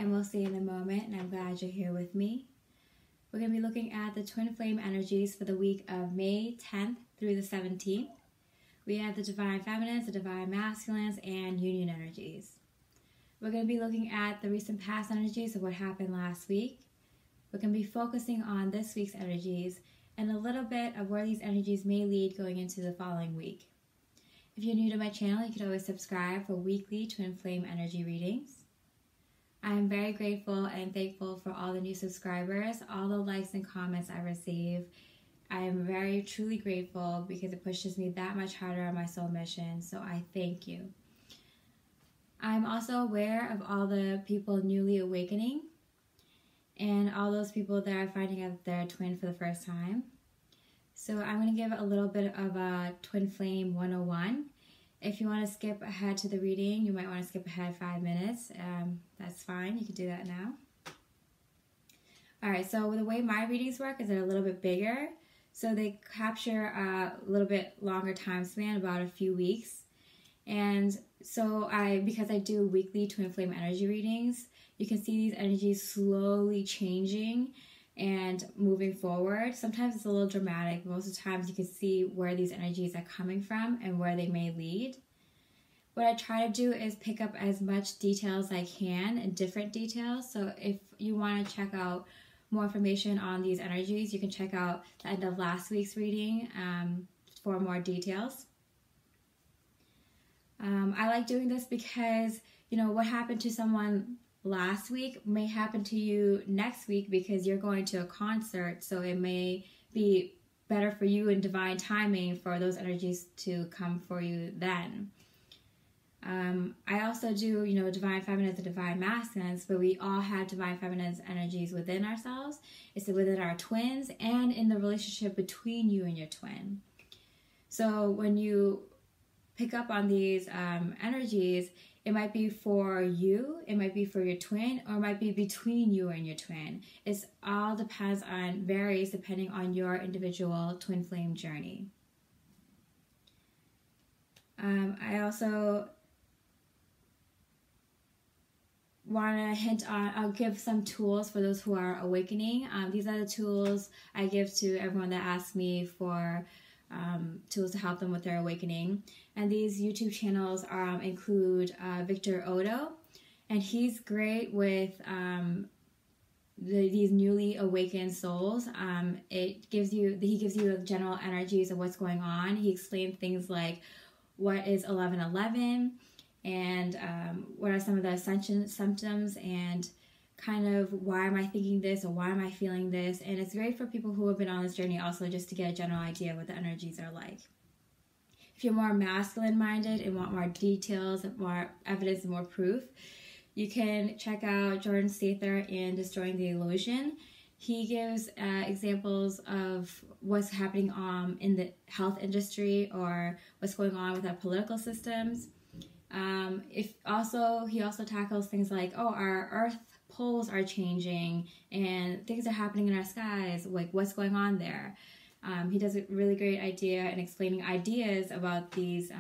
and we'll see in a moment, and I'm glad you're here with me. We're going to be looking at the twin flame energies for the week of May 10th through the 17th. We have the divine feminines, the divine masculines, and union energies. We're going to be looking at the recent past energies of what happened last week. We're going to be focusing on this week's energies and a little bit of where these energies may lead going into the following week. If you're new to my channel, you can always subscribe for weekly twin flame energy readings. I am very grateful and thankful for all the new subscribers, all the likes and comments I receive. I am very truly grateful because it pushes me that much harder on my soul mission, so I thank you. I'm also aware of all the people newly awakening and all those people that are finding out they're a twin for the first time. So I'm going to give a little bit of a Twin Flame 101. If you want to skip ahead to the reading, you might want to skip ahead 5 minutes. That's fine. You can do that now. Alright, so the way my readings work is they're a little bit bigger. So they capture a little bit longer time span, about a few weeks. And so because I do weekly Twin Flame energy readings, you can see these energies slowly changing and moving forward. Sometimes it's a little dramatic. Most of the times you can see where these energies are coming from and where they may lead. What I try to do is pick up as much detail as I can and different details. So if you want to check out more information on these energies, you can check out the end of last week's reading for more details. I like doing this because, you know, what happened to someone last week may happen to you next week because you're going to a concert, so it may be better for you in divine timing for those energies to come for you then. I also do, you know, divine feminines and divine masculines, but we all have divine feminines energies within ourselves. It's within our twins and in the relationship between you and your twin. So when you pick up on these energies, it might be for you, it might be for your twin, or it might be between you and your twin. It all depends on, varies depending on your individual twin flame journey. I also want to hint on, I'll give some tools for those who are awakening. These are the tools I give to everyone that asks me for tools to help them with their awakening. And these YouTube channels include Victor Odo, and he's great with these newly awakened souls. He gives you the general energies of what's going on. He explains things like what is 1111 and what are some of the ascension symptoms and kind of why am I thinking this or why am I feeling this. And it's great for people who have been on this journey also, just to get a general idea of what the energies are like. If you're more masculine minded and want more details, more evidence, and more proof, you can check out Jordan Sather in Destroying the Illusion. He gives examples of what's happening in the health industry or what's going on with our political systems. He also tackles things like, oh, our earth poles are changing and things are happening in our skies, like what's going on there. He does a really great idea in explaining ideas about these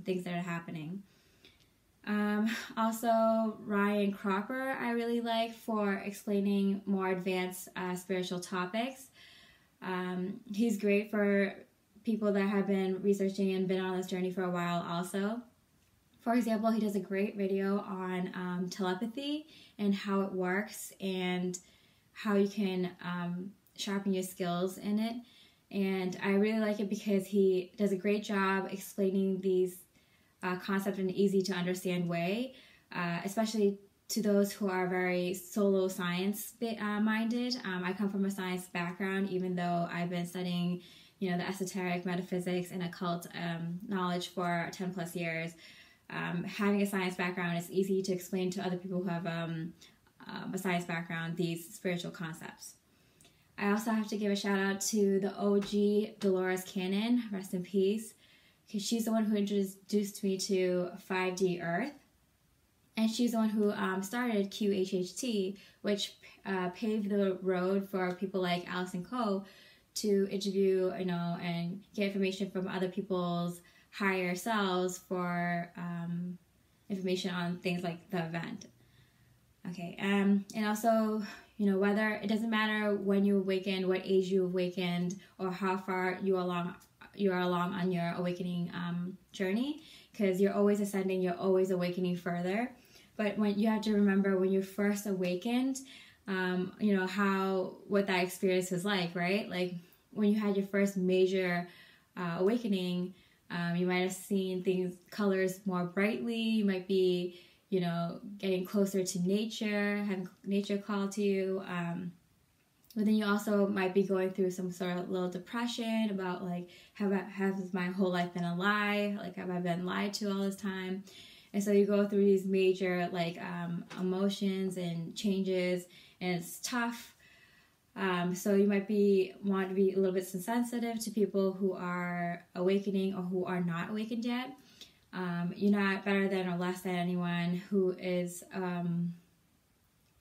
things that are happening. Also, Ryan Cropper I really like for explaining more advanced spiritual topics. He's great for people that have been researching and been on this journey for a while also. For example, he does a great video on telepathy and how it works and how you can sharpen your skills in it. And I really like it because he does a great job explaining these concepts in an easy to understand way, especially to those who are very solo science minded. I come from a science background, even though I've been studying, you know, the esoteric, metaphysics, and occult knowledge for 10 plus years. Having a science background is easy to explain to other people who have a science background these spiritual concepts. I also have to give a shout out to the OG Dolores Cannon, rest in peace, because she's the one who introduced me to 5D Earth, and she's the one who started QHHT, which paved the road for people like Allison Coe to interview, you know, and get information from other people's higher selves for information on things like the event. Okay, and also, whether it doesn't matter when you awakened, what age you awakened, or how far you are along on your awakening journey, because you're always ascending, you're always awakening further. But when you have to remember when you first awakened, what that experience was like, right? Like when you had your first major awakening, you might have seen colors more brightly. You might be, getting closer to nature, having nature call to you. But then you also might be going through some sort of little depression about like, has my whole life been a lie? Like, have I been lied to all this time? And so you go through these major emotions and changes, and it's tough. So you might want to be a little bit sensitive to people who are awakening or who are not awakened yet. You're not better than or less than anyone who is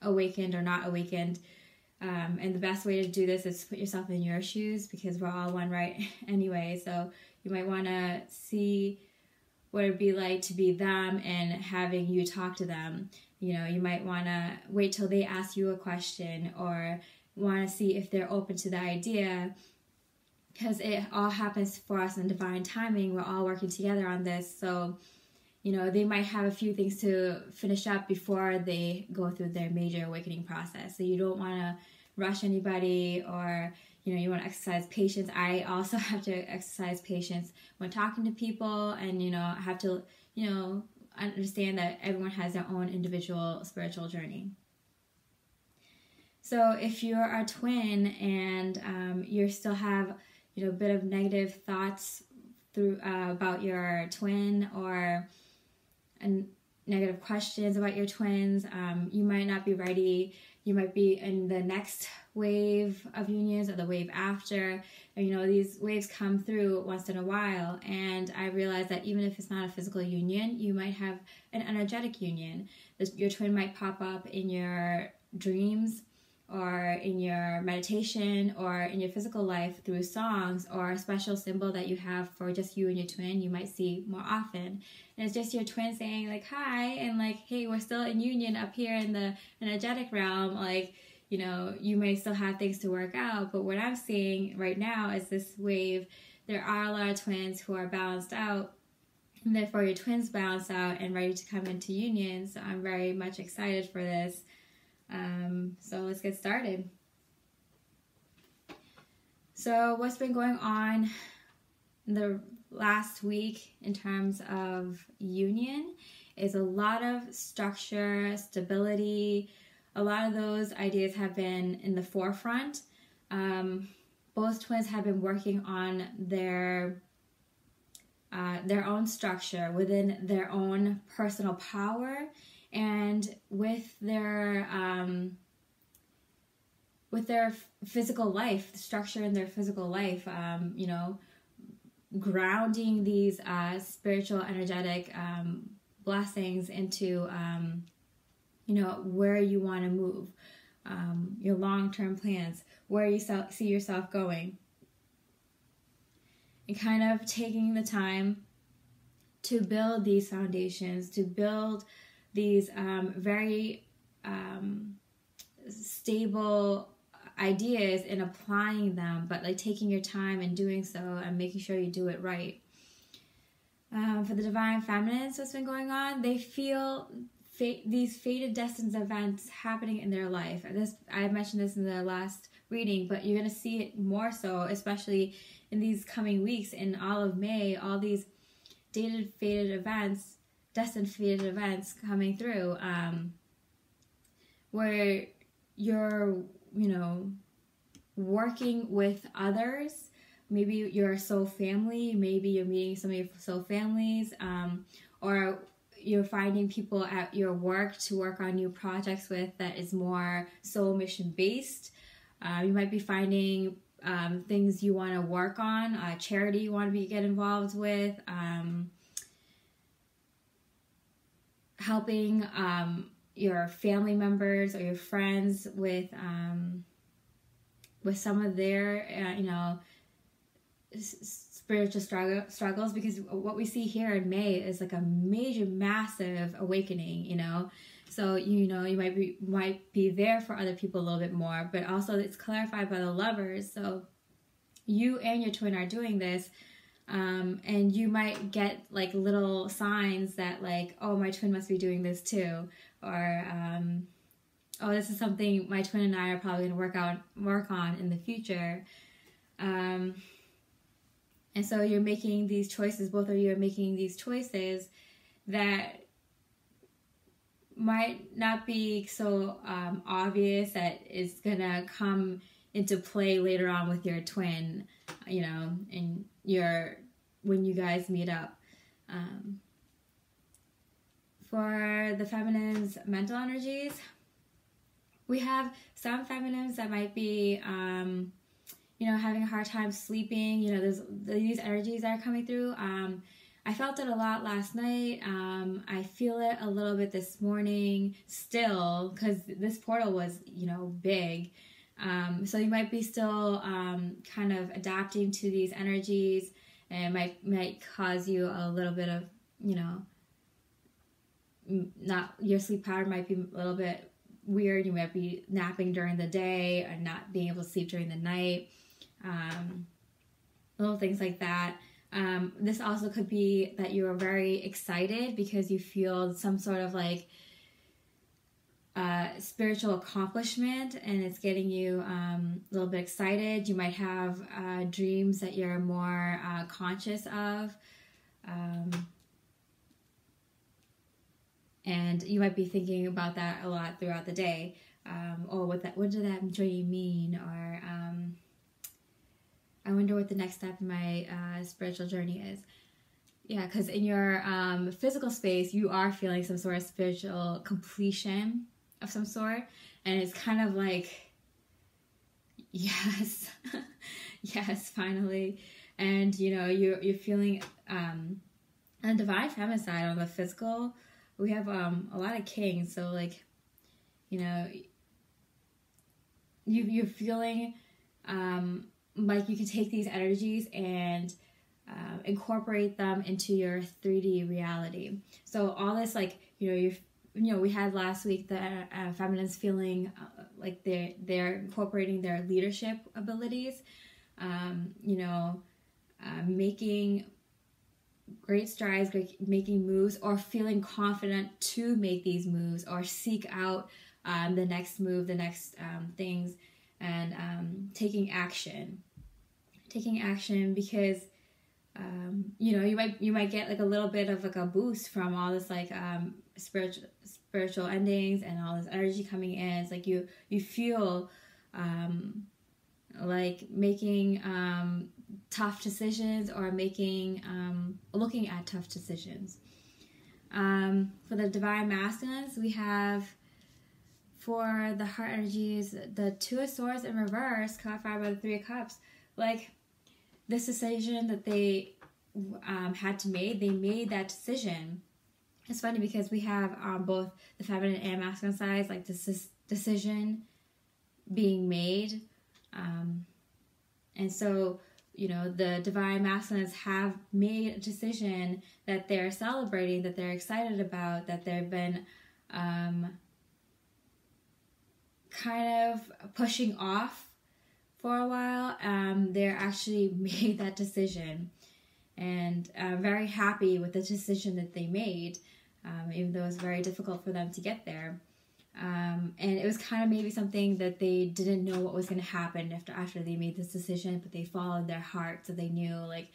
awakened or not awakened. And the best way to do this is to put yourself in your shoes, because we're all one, right? Anyway, so you might want to see what it'd be like to be them and having you talk to them. You might want to wait till they ask you a question, or want to see if they're open to the idea, because it all happens for us in divine timing. We're all working together on this. So, they might have a few things to finish up before they go through their major awakening process. So you don't want to rush anybody, or, you want to exercise patience. I also have to exercise patience when talking to people, and, I have to, understand that everyone has their own individual spiritual journey. So if you're a twin and you still have, a bit of negative thoughts about your twin, or negative questions about your twins, you might not be ready. You might be in the next wave of unions or the wave after. And, these waves come through once in a while. And I realized that even if it's not a physical union, you might have an energetic union. Your twin might pop up in your dreams, or in your meditation, or in your physical life through songs, or a special symbol that you have for just you and your twin you might see more often. And it's just your twin saying like, hi, and like, hey, we're still in union up here in the energetic realm. Like, you may still have things to work out, but what I'm seeing right now is this wave. There are a lot of twins who are balanced out, and therefore your twin's balanced out and ready to come into union. So I'm very much excited for this. So let's get started. So what's been going on the last week in terms of union is a lot of structure, stability. A lot of those ideas have been in the forefront. Both twins have been working on their own structure within their own personal power, and with their physical life, the structure in their physical life, grounding these spiritual, energetic blessings into, where you want to move, your long-term plans, where you see yourself going, and kind of taking the time to build these foundations, to build these very stable ideas and applying them, but like taking your time and doing so and making sure you do it right. For the divine feminines, what's been going on, they feel these fated destined events happening in their life. I mentioned this in the last reading, but you're going to see it more so, especially in these coming weeks, in all of May, all these destined fated events coming through, where you're, working with others. Maybe you're a soul family, maybe you're meeting some of your soul families, or you're finding people at your work to work on new projects with that is more soul mission based. You might be finding things you want to work on, charity you want to get involved with, helping your family members or your friends with some of their spiritual struggles, because what we see here in May is like a major, massive awakening. So, you know, you might be there for other people a little bit more, but also it's clarified by the lovers. So you and your twin are doing this, and you might get like little signs that like, oh, my twin must be doing this too, or oh, this is something my twin and I are probably going to work on in the future. And so you're making these choices, both of you are making these choices that might not be so obvious that it's gonna come into play later on with your twin, you know, and when you guys meet up. For the feminine's mental energies, we have some feminines that might be, you know, having a hard time sleeping. You know, these energies that are coming through. I felt it a lot last night. I feel it a little bit this morning still, because this portal was, you know, big. So you might be still kind of adapting to these energies, and it might cause you a little bit of, you know, not your sleep pattern might be a little bit weird. You might be napping during the day and not being able to sleep during the night. Little things like that. This also could be that you are very excited because you feel some sort of like spiritual accomplishment, and it's getting you a little bit excited. You might have dreams that you're more conscious of, and you might be thinking about that a lot throughout the day. Or what did that dream mean? Or I wonder what the next step in my spiritual journey is. Yeah, because in your physical space, you are feeling some sort of spiritual completion of some sort. And it's kind of like, yes, yes, finally. And, you know, you're feeling on the divine feminine side, on the physical, we have a lot of kings. So, like, you know, you're feeling like you can take these energies and incorporate them into your 3D reality. So all this, like, you know, we had last week the feminines feeling like they're incorporating their leadership abilities, you know, making great strides, making moves, or feeling confident to make these moves or seek out the next move, the next things, and taking action because you know, you might get like a little bit of like a boost from all this like spiritual endings and all this energy coming in. It's like you feel like making tough decisions, or looking at tough decisions. For the divine masculines, we have, for the heart energies, the Two of Swords in reverse, clarified by the Three of Cups. Like, this decision that they had to make, they made that decision. It's funny because we have both the feminine and masculine sides, like this decision being made. And so, you know, the divine masculines have made a decision that they're celebrating, that they're excited about, that they've been kind of pushing off for a while. They're actually made that decision, and very happy with the decision that they made, even though it was very difficult for them to get there. And it was kind of maybe something that they didn't know what was going to happen after they made this decision, but they followed their heart. So they knew, like,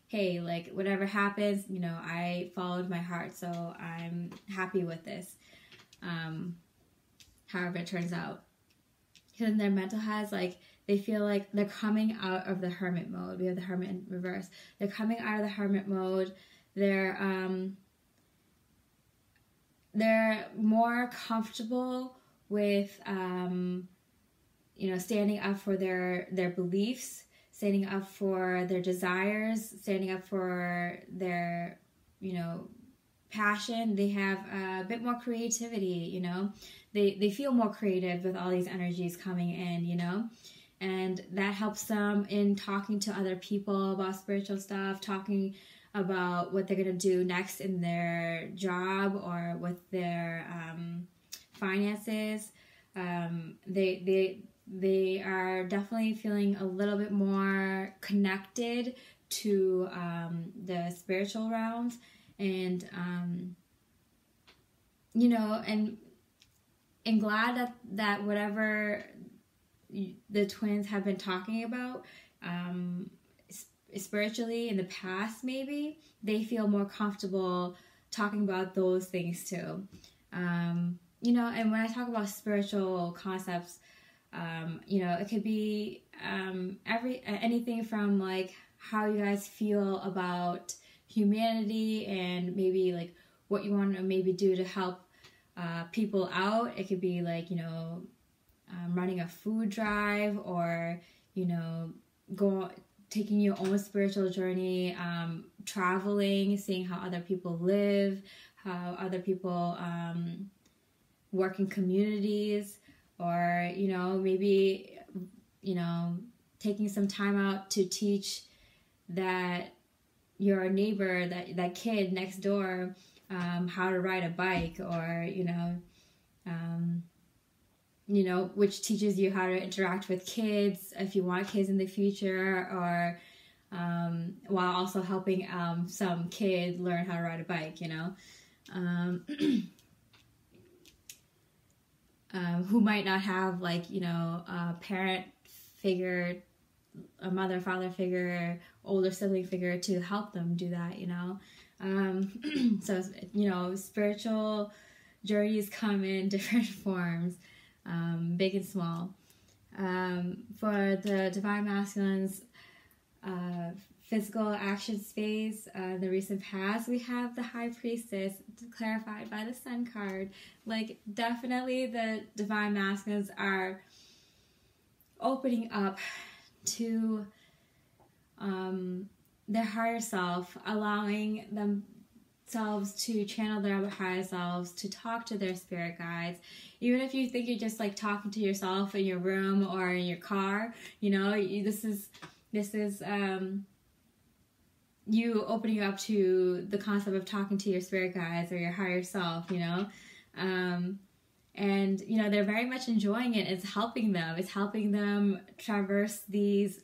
hey, like, whatever happens, you know, I followed my heart, so I'm happy with this, however it turns out. Because in their mental has, like, they feel like they're coming out of the hermit mode. We have the hermit in reverse. They're coming out of the hermit mode. They're more comfortable with, you know, standing up for their beliefs, standing up for their desires, standing up for their, you know, passion. They have a bit more creativity, you know. They feel more creative with all these energies coming in, you know. And that helps them in talking to other people about spiritual stuff, talking about what they're going to do next in their job, or with their finances. They are definitely feeling a little bit more connected to the spiritual realms, and you know, and glad that whatever the twins have been talking about spiritually in the past, maybe they feel more comfortable talking about those things too. You know, and when I talk about spiritual concepts, you know, it could be anything from like how you guys feel about humanity and maybe like what you want to maybe do to help people out. It could be like, you know, running a food drive, or, you know, taking your own spiritual journey, traveling, seeing how other people live, how other people work in communities, or, you know, maybe, you know, taking some time out to teach that your neighbor, that kid next door, how to ride a bike, or, you know, which teaches you how to interact with kids if you want kids in the future, or while also helping some kid learn how to ride a bike, you know, who might not have, like, you know, a parent figure, a mother, father figure, older sibling figure to help them do that, you know. So, you know, spiritual journeys come in different forms, big and small. For the Divine Masculines physical action space, the recent past, we have the High Priestess, clarified by the Sun card. Like, definitely the Divine Masculines are opening up to their higher self, allowing themselves to channel their higher selves, to talk to their spirit guides. Even if you think you're just like talking to yourself in your room or in your car, you know, this is you opening up to the concept of talking to your spirit guides or your higher self, you know. And, you know, they're very much enjoying it. It's helping them traverse these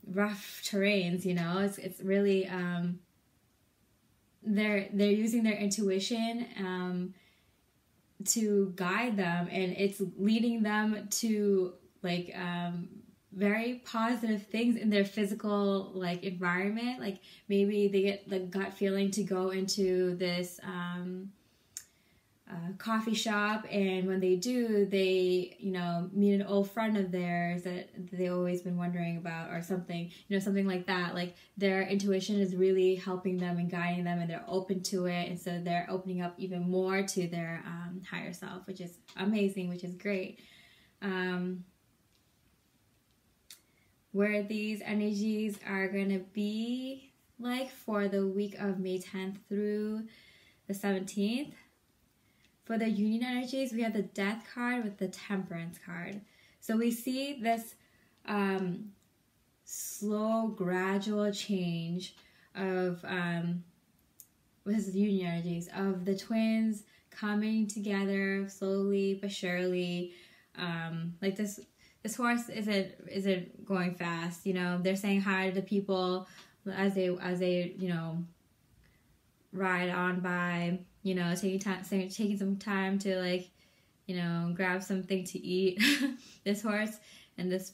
rough terrains, you know. It's really they're using their intuition to guide them, and it's leading them to like very positive things in their physical like environment. Like, maybe they get the gut feeling to go into this coffee shop, and when they do, they, you know, meet an old friend of theirs that they always been wondering about, or something, you know, something like that. Like, their intuition is really helping them and guiding them, and they're open to it, and so they're opening up even more to their higher self, which is amazing, which is great. Where these energies are going to be like for the week of May 10th through the 17th. For the union energies, we have the Death card with the Temperance card. So we see this slow, gradual change of what is the union energies of the twins coming together slowly but surely. Like this horse isn't going fast. You know, they're saying hi to the people as they you know, ride on by. You know, taking some time to, like, you know, grab something to eat. This horse and this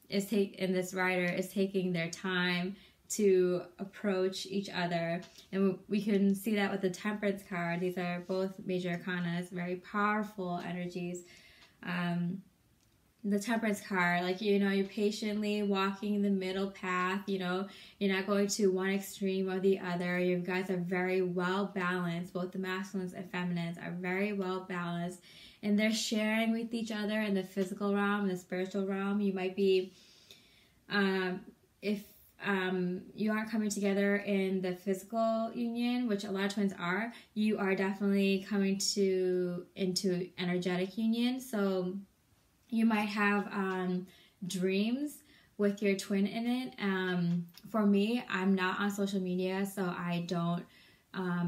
this rider is taking their time to approach each other, and we can see that with the Temperance card. These are both major arcanas, very powerful energies. The Temperance card, like, you know, you're patiently walking the middle path, you know, you're not going to one extreme or the other. You guys are very well balanced. Both the masculines and feminines are very well balanced, and they're sharing with each other in the physical realm, the spiritual realm. You might be, if you aren't coming together in the physical union, which a lot of twins are, you are definitely coming into energetic union. So you might have dreams with your twin in it. For me, I'm not on social media, so I don't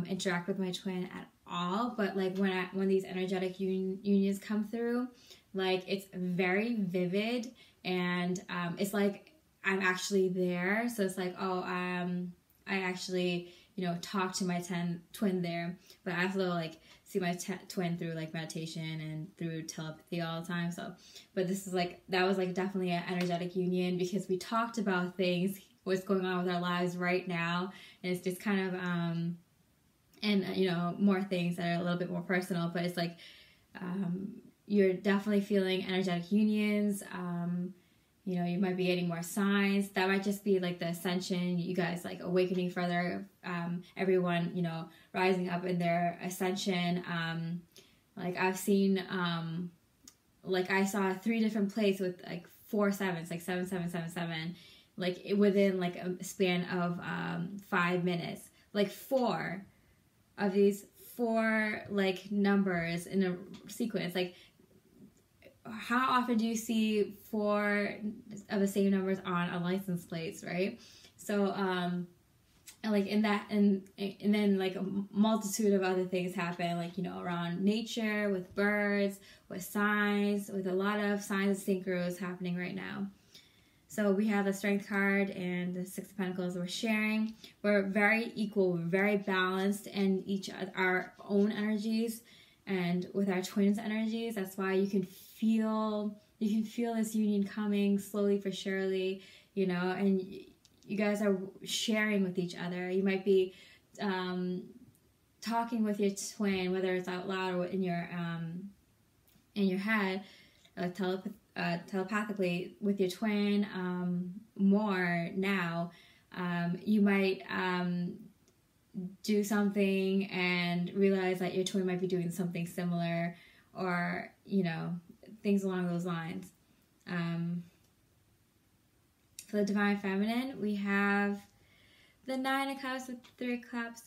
interact with my twin at all, but like when these energetic unions come through, like it's very vivid, and it's like I'm actually there. So it's like, oh, I actually, you know, talk to my twin there, but I also like see my twin through like meditation and through telepathy all the time. So, but this is like, that was like definitely an energetic union, because we talked about things, what's going on with our lives right now, and it's just kind of and you know, more things that are a little bit more personal, but it's like you're definitely feeling energetic unions. You know, you might be getting more signs. That might just be like the ascension, you guys like awakening further, everyone, you know, rising up in their ascension. Like I've seen, like I saw 3 different plates with like 4 sevens, like 7777, like within like a span of 5 minutes. Like 4 of these 4 like numbers in a sequence. Like, how often do you see 4 of the same numbers on a license plates, right? So, and like in that, and then like a multitude of other things happen, like, you know, around nature, with birds, with signs, with a lot of signs of synchros happening right now. So we have the Strength card and the 6 of Pentacles we're sharing. We're very equal, we're very balanced in each our own energies and with our twins' energies. That's why you can feel this union coming slowly for surely, you know, and you guys are sharing with each other. You might be talking with your twin, whether it's out loud or in your head, telepathically with your twin more now. You might do something and realize that your twin might be doing something similar, or, you know, things along those lines. For the Divine Feminine, we have the 9 of Cups with 3 of Cups,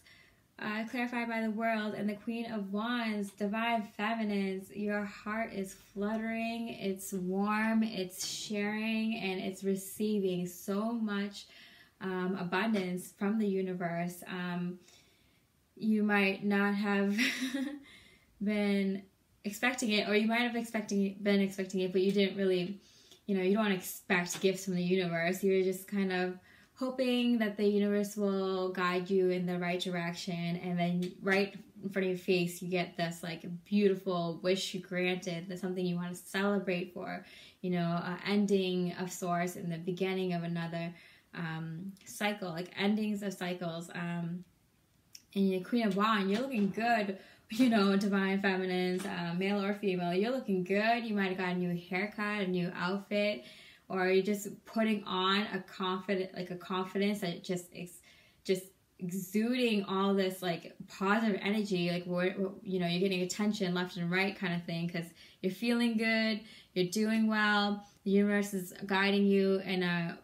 clarified by the World, and the Queen of Wands. Divine Feminines, your heart is fluttering, it's warm, it's sharing, and it's receiving so much abundance from the universe. You might not have been expecting it, or you might have been expecting it, but you didn't really, you know, you don't expect gifts from the universe. You're just kind of hoping that the universe will guide you in the right direction, and then right in front of your face you get this like beautiful wish you granted, that's something you want to celebrate for, you know, ending of sorts and the beginning of another cycle, like endings of cycles. And your Queen of Wands, you're looking good, you know, Divine Feminines, male or female, you're looking good. You might have got a new haircut, a new outfit, or you're just putting on a confidence that just exuding all this like positive energy, like, you know, you're getting attention left and right kind of thing, because you're feeling good, you're doing well, the universe is guiding you in a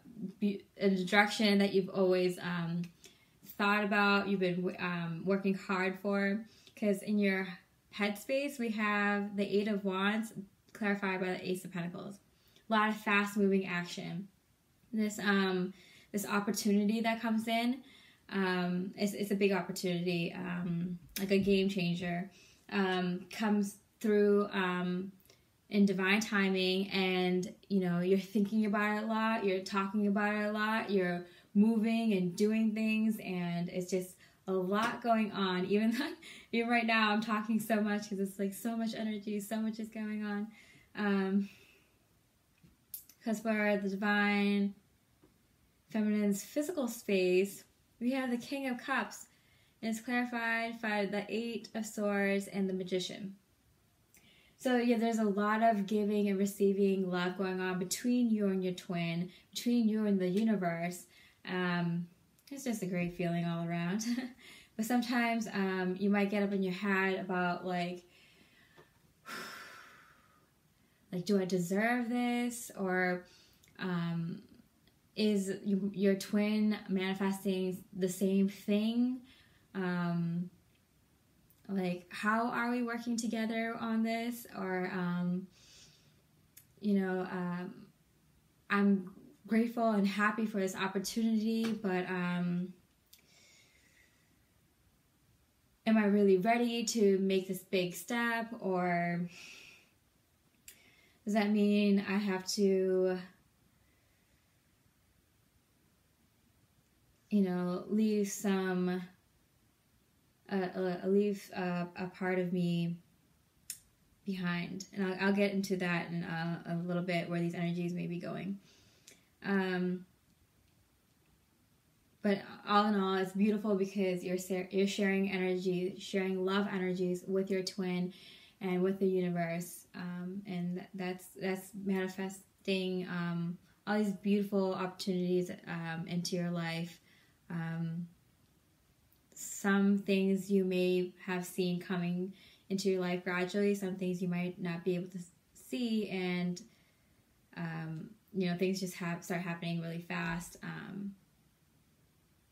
direction that you've always thought about, you've been working hard for. Because in your headspace, we have the 8 of Wands clarified by the Ace of Pentacles. A lot of fast-moving action. This opportunity that comes in, it's a big opportunity, like a game changer, comes through in divine timing, and, you know, you're thinking about it a lot, you're talking about it a lot, you're moving and doing things, and it's just a lot going on. Even right now I'm talking so much because it's like so much energy, so much is going on. Because for the Divine Feminine's physical space, we have the King of Cups, and it's clarified by the 8 of Swords and the Magician. So yeah, there's a lot of giving and receiving love going on between you and your twin, between you and the universe. It's just a great feeling all around. But sometimes you might get up in your head about like, do I deserve this? Or is your twin manifesting the same thing? Like, how are we working together on this? Or, you know, I'm grateful and happy for this opportunity, but am I really ready to make this big step, or does that mean I have to, leave a part of me behind? And I'll get into that in a little bit, where these energies may be going. But all in all, it's beautiful because you're sharing energy, sharing love energies with your twin and with the universe, and that's manifesting all these beautiful opportunities into your life. Some things you may have seen coming into your life gradually, some things you might not be able to see, and things just start happening really fast.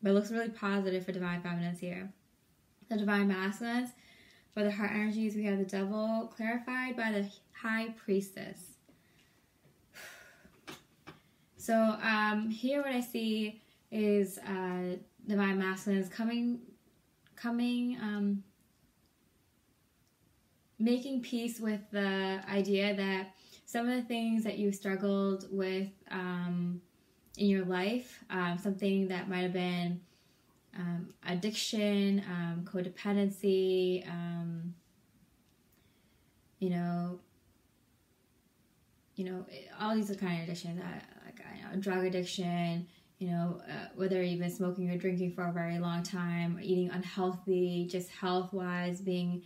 But it looks really positive for Divine Feminines here. The Divine Masculines, for the heart energies, we have the Devil clarified by the High Priestess. So here what I see is Divine Masculines making peace with the idea that some of the things that you struggled with in your life, something that might have been addiction, codependency, all these kind of addictions, drug addiction, whether you've been smoking or drinking for a very long time, or eating unhealthy, just health-wise, being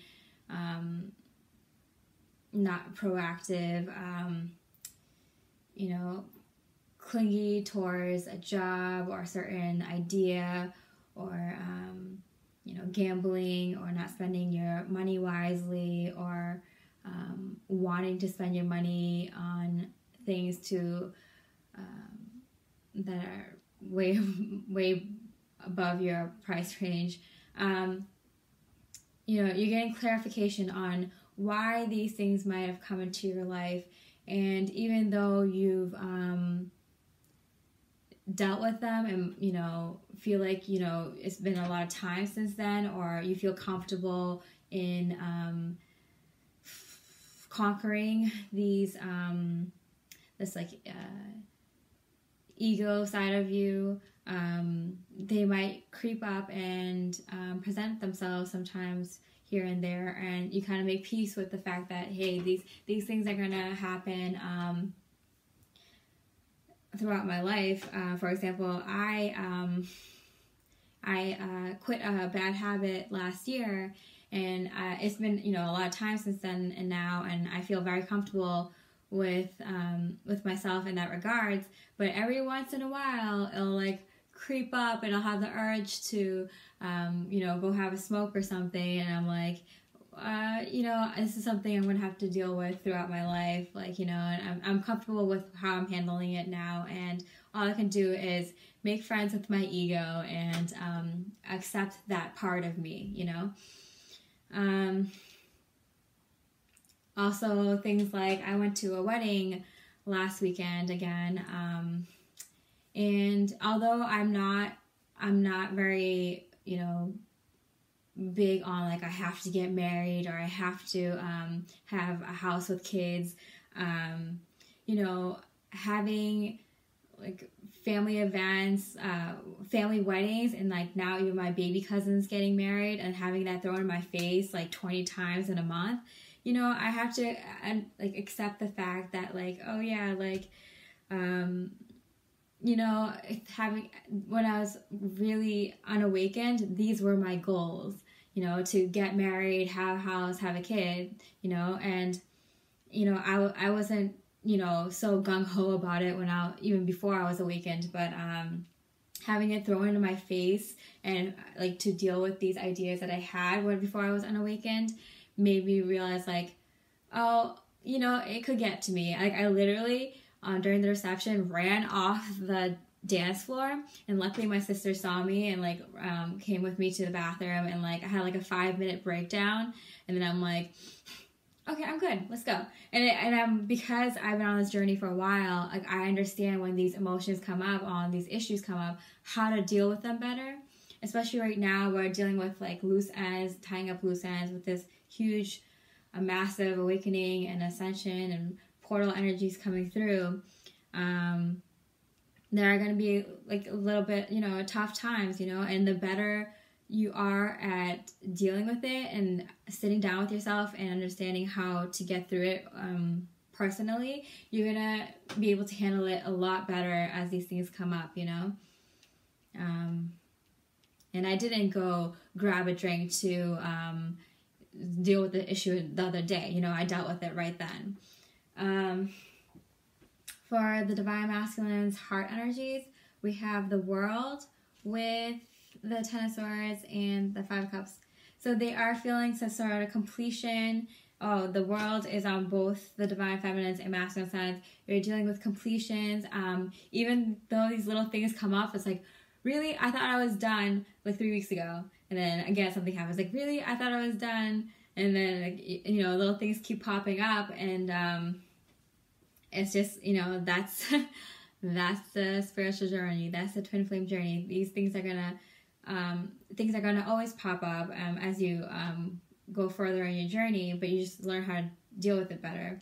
not proactive, clingy towards a job or a certain idea, or gambling, or not spending your money wisely, or wanting to spend your money on things that are way above your price range. You're getting clarification on why these things might have come into your life, and even though you've dealt with them and feel like it's been a lot of time since then, or you feel comfortable in conquering these this ego side of you, they might creep up and present themselves sometimes here and there, and you kind of make peace with the fact that, hey, these things are gonna happen throughout my life. For example, I quit a bad habit last year, and it's been a lot of time since then and now, and I feel very comfortable with myself in that regards. But every once in a while, it'll creep up, and I'll have the urge to go have a smoke or something, and I'm like, this is something I'm gonna have to deal with throughout my life, and I'm comfortable with how I'm handling it now, and all I can do is make friends with my ego and accept that part of me, Also, things like I went to a wedding last weekend again, and although I'm not very big on I have to get married, or I have to have a house with kids, having family events, family weddings, and now even my baby cousin's getting married, and having that thrown in my face 20 times in a month, I have to accept the fact that oh yeah, when I was really unawakened, these were my goals, to get married, have a house, have a kid, and I wasn't so gung-ho about it even before I was awakened, but having it thrown into my face, and to deal with these ideas that I had before I was unawakened, made me realize it could get to me. I literally during the reception ran off the dance floor, and luckily my sister saw me and came with me to the bathroom, and I had a 5-minute breakdown, and then I'm like, okay, I'm good, let's go. And I'm, because I've been on this journey for a while, I understand when these emotions come up, these issues come up, how to deal with them better. especially right now, we're dealing with like loose ends, tying up loose ends with this huge, a massive awakening and ascension and portal energies coming through. There are going to be like a little bit, you know, tough times, you know, and the better you are at dealing with it and sitting down with yourself and understanding how to get through it personally, you're going to be able to handle it a lot better as these things come up, you know. And I didn't go grab a drink to deal with the issue the other day. You know, I dealt with it right then. For the Divine Masculine's heart energies, we have the World with the Ten of Swords and the Five of Cups. So they are feeling some sort of completion. Oh, the World is on both the Divine Feminines and Masculine sides. You're dealing with completions. Even though these little things come up, it's like, really? I thought I was done like 3 weeks ago. And then again, something happens. Like, really? I thought I was done. And then, like, you know, little things keep popping up. And it's just, you know, that's the spiritual journey. That's the twin flame journey. These things are gonna always pop up as you go further in your journey, but you just learn how to deal with it better.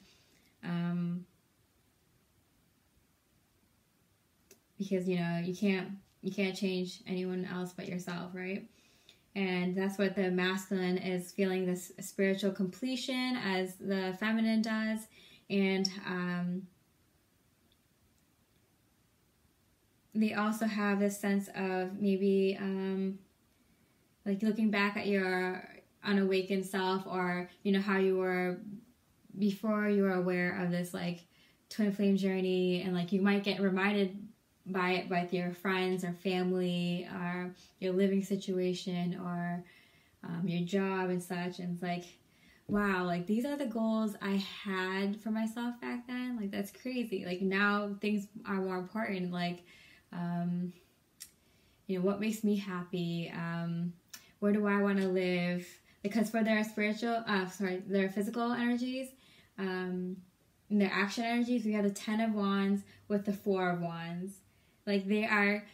Because, you know, you can't change anyone else but yourself, right? And that's what the masculine is feeling, this spiritual completion, as the feminine does. And they also have this sense of maybe like looking back at your unawakened self, or, you know, how you were before you were aware of this like twin flame journey, and like you might get reminded by it with your friends or family or your living situation or your job and such. And it's like, wow, like these are the goals I had for myself back then. Like, that's crazy. Like, now things are more important. Like, you know, what makes me happy? Where do I want to live? Because for their their physical energies, and their action energies, we have the 10 of Wands with the 4 of Wands. Like, they are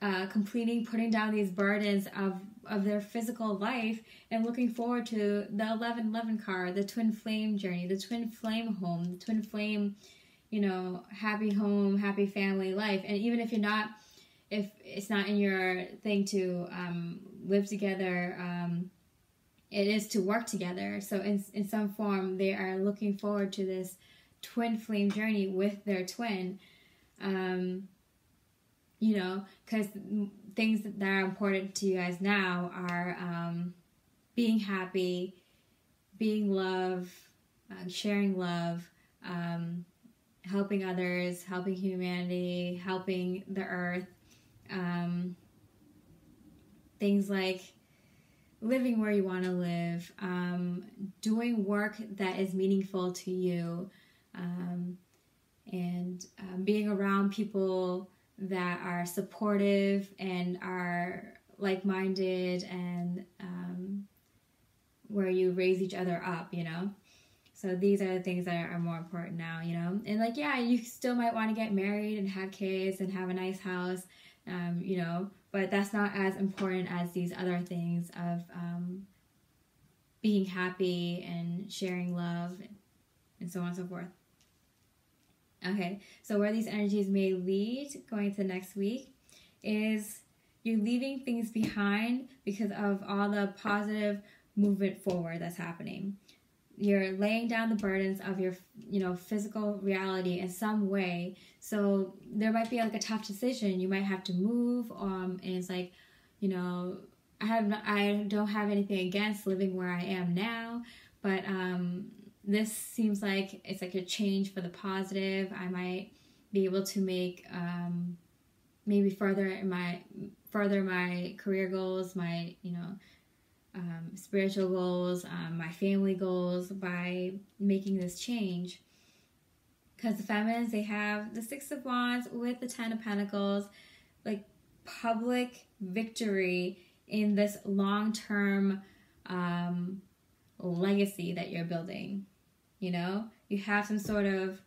putting down these burdens of their physical life and looking forward to the 1111 card, the twin flame journey, the twin flame home, the twin flame, you know, happy home, happy family life. And even if it's not in your thing to live together, it is to work together. So in some form, they are looking forward to this twin flame journey with their twin. You know, because things that are important to you guys now are being happy, being love, sharing love, helping others, helping humanity, helping the earth. Things like living where you want to live, doing work that is meaningful to you, and being around people that are supportive and are like-minded, and where you raise each other up, you know. So these are the things that are more important now, you know. And like, yeah, you still might want to get married and have kids and have a nice house, you know, but that's not as important as these other things of being happy and sharing love and so on and so forth. Okay, so where these energies may lead going to next week is you're leaving things behind because of all the positive movement forward that's happening. You're laying down the burdens of your, you know, physical reality in some way. So there might be like a tough decision. You might have to move, and it's like, you know, I don't have anything against living where I am now, but this seems like it's like a change for the positive. I might be able to make maybe further my career goals, my, you know, spiritual goals, my family goals by making this change. Because the feminines, they have the 6 of Wands with the 10 of Pentacles, like public victory in this long-term legacy that you're building. You know, you have some sort of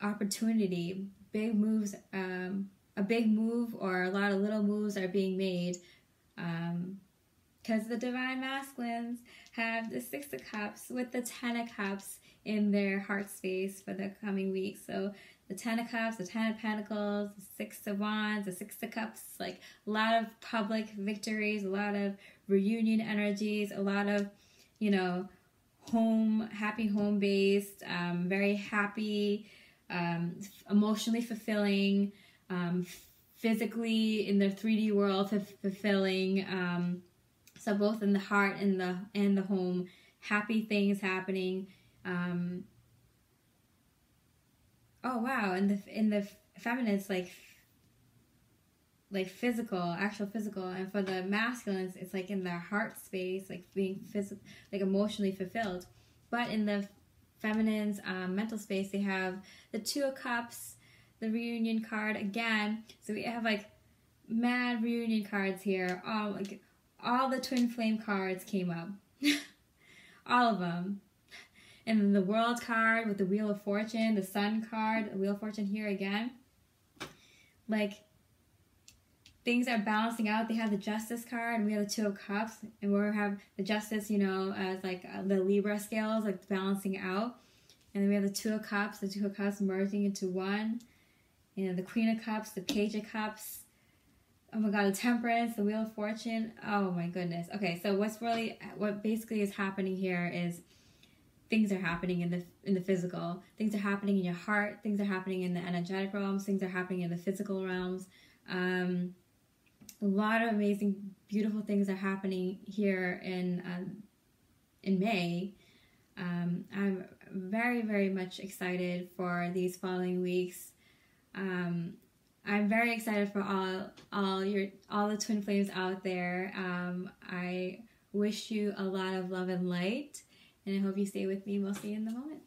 opportunity, big moves, a big move or a lot of little moves are being made, because the Divine Masculines have the Six of Cups with the Ten of Cups in their heart space for the coming weeks. So the Ten of Cups, the Ten of Pentacles, the Six of Wands, the Six of Cups, like a lot of public victories, a lot of reunion energies, a lot of, you know, happy home-based, very happy, emotionally fulfilling, physically in the 3D world fulfilling, so both in the heart and the home, happy things happening. Oh wow, in the feminine, it's like physical, actual physical, and for the masculines, it's like in their heart space, like being physical, like emotionally fulfilled. But in the feminine's mental space, they have the Two of Cups, the reunion card again. So we have like mad reunion cards here. All the twin flame cards came up. All of them. And then the World card with the Wheel of Fortune, the Sun card, the Wheel of Fortune here again. Like, things are balancing out. They have the Justice card, and we have the Two of Cups, and we have the Justice, you know, as like the Libra scales, like balancing out. And then we have the Two of Cups, merging into one. You know, the Queen of Cups, the Page of Cups. Oh my God, the Temperance, the Wheel of Fortune. Oh my goodness. Okay, so what basically is happening here is things are happening in the physical. Things are happening in your heart. Things are happening in the energetic realms. Things are happening in the physical realms. A lot of amazing, beautiful things are happening here in May. I'm very, very much excited for these following weeks. I'm very excited for all the twin flames out there. I wish you a lot of love and light, and I hope you stay with me. We'll see you in the moment.